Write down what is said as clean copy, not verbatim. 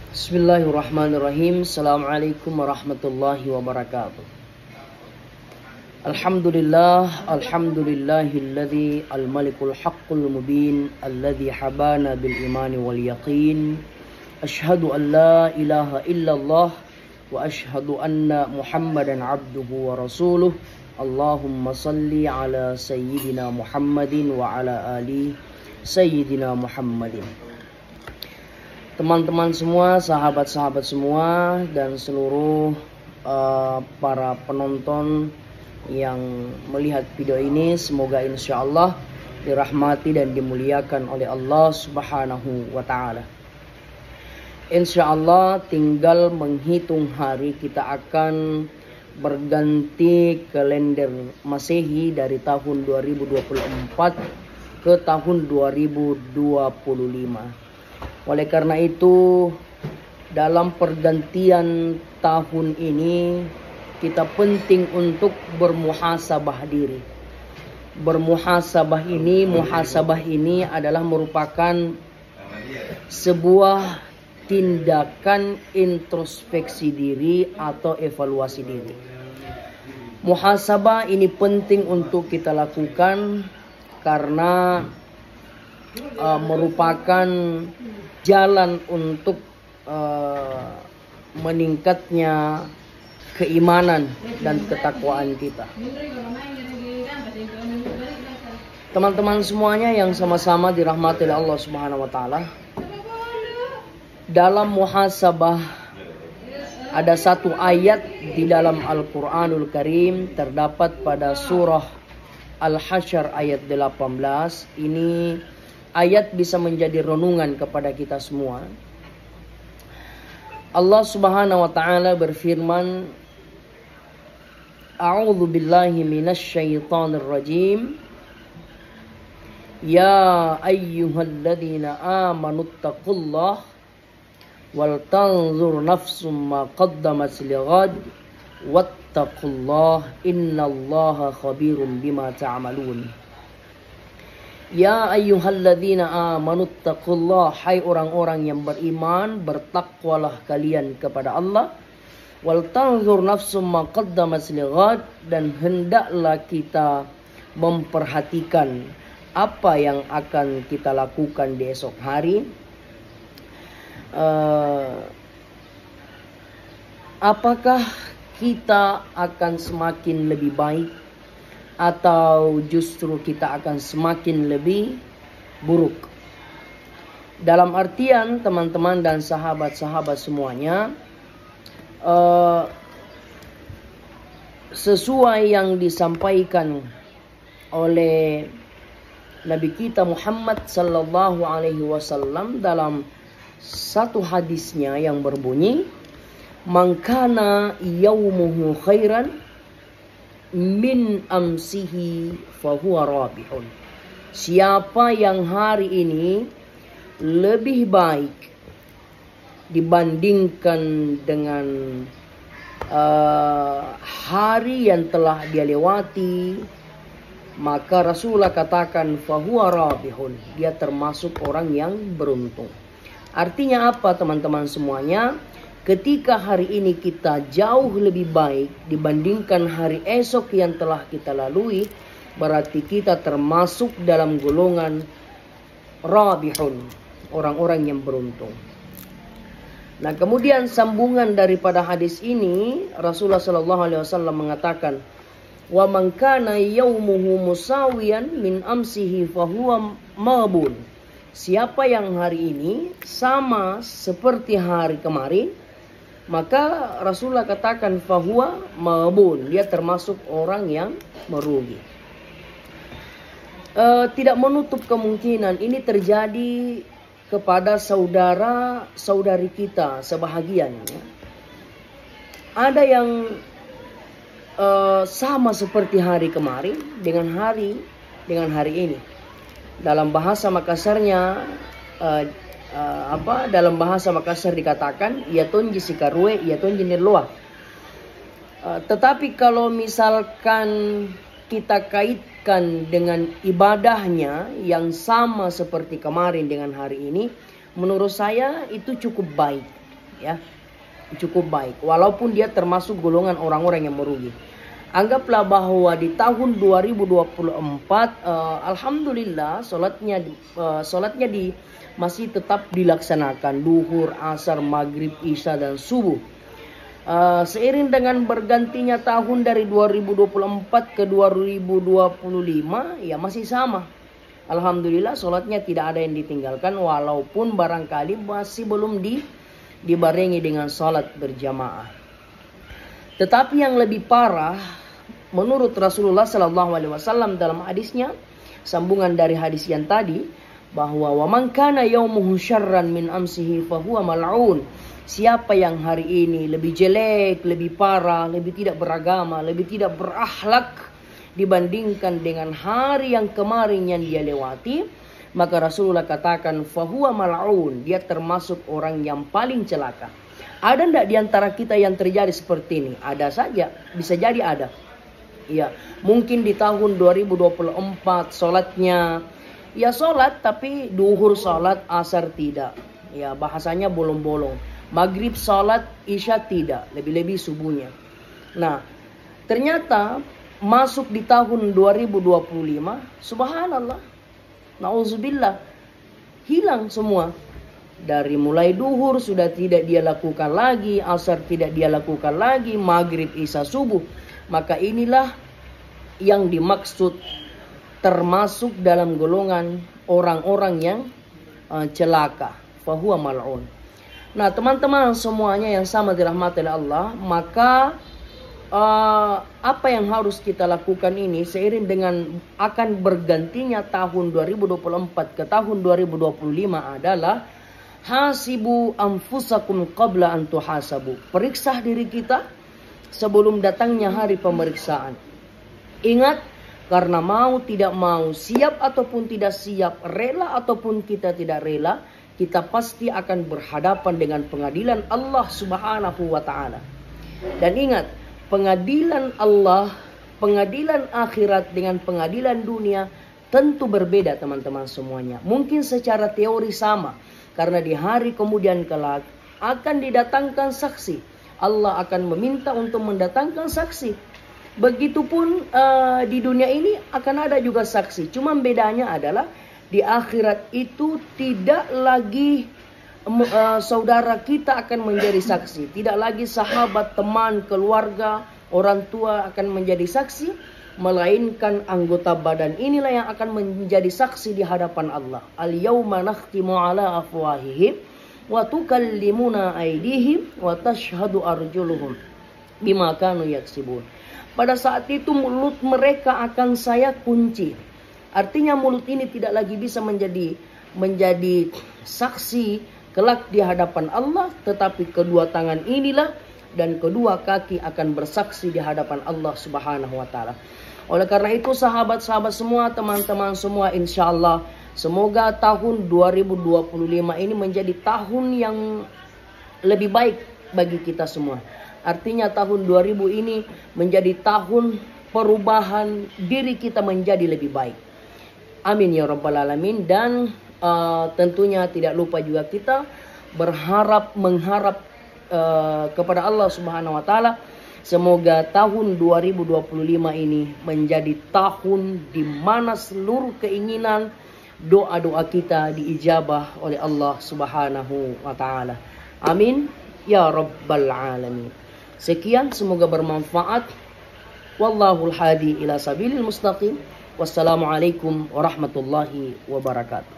Bismillahirrahmanirrahim. Assalamualaikum warahmatullahi wabarakatuh. Alhamdulillahilladzi al-malikul haqqul mubin alladzi habana bil imani wal yaqin. Asyhadu an la ilaha illallah wa asyhadu anna Muhammadan abduhu wa rasuluh. Allahumma salli ala sayyidina Muhammadin wa ala ali sayyidina Muhammadin. Teman-teman semua, sahabat-sahabat semua, dan seluruh para penonton yang melihat video ini, semoga insya Allah dirahmati dan dimuliakan oleh Allah Subhanahu wa Ta'ala. Insya Allah tinggal menghitung hari, kita akan berganti kalender Masehi dari tahun 2024 ke tahun 2025. Oleh karena itu, dalam pergantian tahun ini kita penting untuk bermuhasabah diri. Muhasabah ini adalah merupakan sebuah tindakan introspeksi diri atau evaluasi diri. Muhasabah ini penting untuk kita lakukan karena merupakan jalan untuk meningkatnya keimanan dan ketakwaan kita. Teman-teman semuanya yang sama-sama dirahmati oleh Allah Subhanahu wa Ta'ala, dalam muhasabah ada satu ayat di dalam Al-Quranul Karim, terdapat pada surah Al-Hasyr ayat 18. Ini ayat bisa menjadi renungan kepada kita semua. Allah Subhanahu wa Ta'ala berfirman, A'udzu billahi minasyaitonir rajim. Ya ayyuhalladzina amanuttaqullaha wal tanzur nafsum ma qaddamat lighad wattaqullaha innallaha khabirum bima ta'malun. Ya ayyuhalladzina amanuttaqullaha, hai orang-orang yang beriman, bertakwalah kalian kepada Allah. Wal tanzur nafsum ma qaddamat lighad, dan hendaklah kita memperhatikan apa yang akan kita lakukan di esok hari. Apakah kita akan semakin lebih baik atau justru kita akan semakin lebih buruk? Dalam artian teman-teman dan sahabat-sahabat semuanya, sesuai yang disampaikan oleh Nabi kita Muhammad sallallahu alaihi wasallam dalam satu hadisnya yang berbunyi, "Man kana yaumuhu khairan min amsihi fahuwa rabihun." Siapa yang hari ini lebih baik dibandingkan dengan hari yang telah dia lewati, maka Rasulullah katakan fahuwa rabihun, dia termasuk orang yang beruntung. Artinya apa teman-teman semuanya? Ketika hari ini kita jauh lebih baik dibandingkan hari esok yang telah kita lalui, berarti kita termasuk dalam golongan rabihun, orang-orang yang beruntung. Nah, kemudian sambungan daripada hadis ini, Rasulullah sallallahu alaihi wasallam mengatakan, "Wa man kana yaumuhu musawiyan min amsihi fahuwa mabun." Siapa yang hari ini sama seperti hari kemarin, maka Rasulullah katakan fahuwa mabun, dia termasuk orang yang merugi. Tidak menutup kemungkinan ini terjadi kepada saudara-saudari kita sebahagian. Ada yang sama seperti hari kemarin dengan hari ini. Dalam bahasa Makassarnya, dalam bahasa Makassar dikatakan iatonji sikarue, iatonji nirloa. Tetapi kalau misalkan kita kaitkan dengan ibadahnya yang sama seperti kemarin dengan hari ini, menurut saya itu cukup baik. ya. Cukup baik. Walaupun dia termasuk golongan orang-orang yang merugi. Anggaplah bahwa di tahun 2024 alhamdulillah sholatnya masih tetap dilaksanakan duhur, asar, maghrib, isya dan subuh. Seiring dengan bergantinya tahun dari 2024 ke 2025 ya masih sama. Alhamdulillah sholatnya tidak ada yang ditinggalkan walaupun barangkali masih belum dibarengi dengan sholat berjamaah. Tetapi yang lebih parah menurut Rasulullah Sallallahu Alaihi Wasallam dalam hadisnya, sambungan dari hadis yang tadi, bahwa wa man kana yaumuhu syarran min amsihi fahuwa mal'un. Siapa yang hari ini lebih jelek, lebih parah, lebih tidak beragama, lebih tidak berakhlak dibandingkan dengan hari yang kemarin yang dia lewati, maka Rasulullah katakan fahuwa mal'un, dia termasuk orang yang paling celaka. Ada enggak di antara kita yang terjadi seperti ini? Ada saja, bisa jadi ada. Ya, mungkin di tahun 2024 sholatnya ya sholat tapi duhur sholat, asar tidak. Ya, bahasanya bolong-bolong. Maghrib sholat, isya tidak, lebih-lebih subuhnya. Nah, ternyata masuk di tahun 2025, subhanallah, na'udzubillah, hilang semua. Dari mulai duhur sudah tidak dia lakukan lagi, asar tidak dia lakukan lagi, maghrib, isya, subuh. Maka inilah yang dimaksud termasuk dalam golongan orang-orang yang celaka. Fahuwa mal'un. Nah teman-teman semuanya yang sama dirahmati oleh Allah, maka apa yang harus kita lakukan ini seiring dengan akan bergantinya tahun 2024 ke tahun 2025 adalah hasibu anfusakum qabla an tuhasabu. Periksa diri kita sebelum datangnya hari pemeriksaan. Ingat, karena mau tidak mau, siap ataupun tidak siap, rela ataupun kita tidak rela, kita pasti akan berhadapan dengan pengadilan Allah Subhanahu wa taala. Dan ingat, pengadilan Allah, pengadilan akhirat dengan pengadilan dunia tentu berbeda teman-teman semuanya. Mungkin secara teori sama, karena di hari kemudian kelak akan didatangkan saksi. Allah akan meminta untuk mendatangkan saksi. Begitupun di dunia ini akan ada juga saksi. Cuma bedanya adalah di akhirat itu tidak lagi saudara kita akan menjadi saksi. Tidak lagi sahabat, teman, keluarga, orang tua akan menjadi saksi. Melainkan anggota badan inilah yang akan menjadi saksi di hadapan Allah. Al-yawma nakhtimu ala afwahihim wa tukallimuna aydihim wa tashhadu arjuluhum bima kanu yaksibun. Pada saat itu mulut mereka akan saya kunci. Artinya mulut ini tidak lagi bisa menjadi saksi kelak di hadapan Allah, tetapi kedua tangan inilah dan kedua kaki akan bersaksi di hadapan Allah Subhanahu wa taala. Oleh karena itu sahabat-sahabat semua, teman-teman semua, insya Allah semoga tahun 2025 ini menjadi tahun yang lebih baik bagi kita semua. Artinya tahun 2000 ini menjadi tahun perubahan diri kita menjadi lebih baik. Amin ya rabbal alamin. Dan tentunya tidak lupa juga kita mengharap kepada Allah Subhanahu wa taala, semoga tahun 2025 ini menjadi tahun di mana seluruh keinginan, doa-doa kita diijabah oleh Allah Subhanahu wa taala. Amin ya rabbal alamin. Sekian, semoga bermanfaat. Wallahul hadi ila sabilil mustaqim. Wassalamualaikum warahmatullahi wabarakatuh.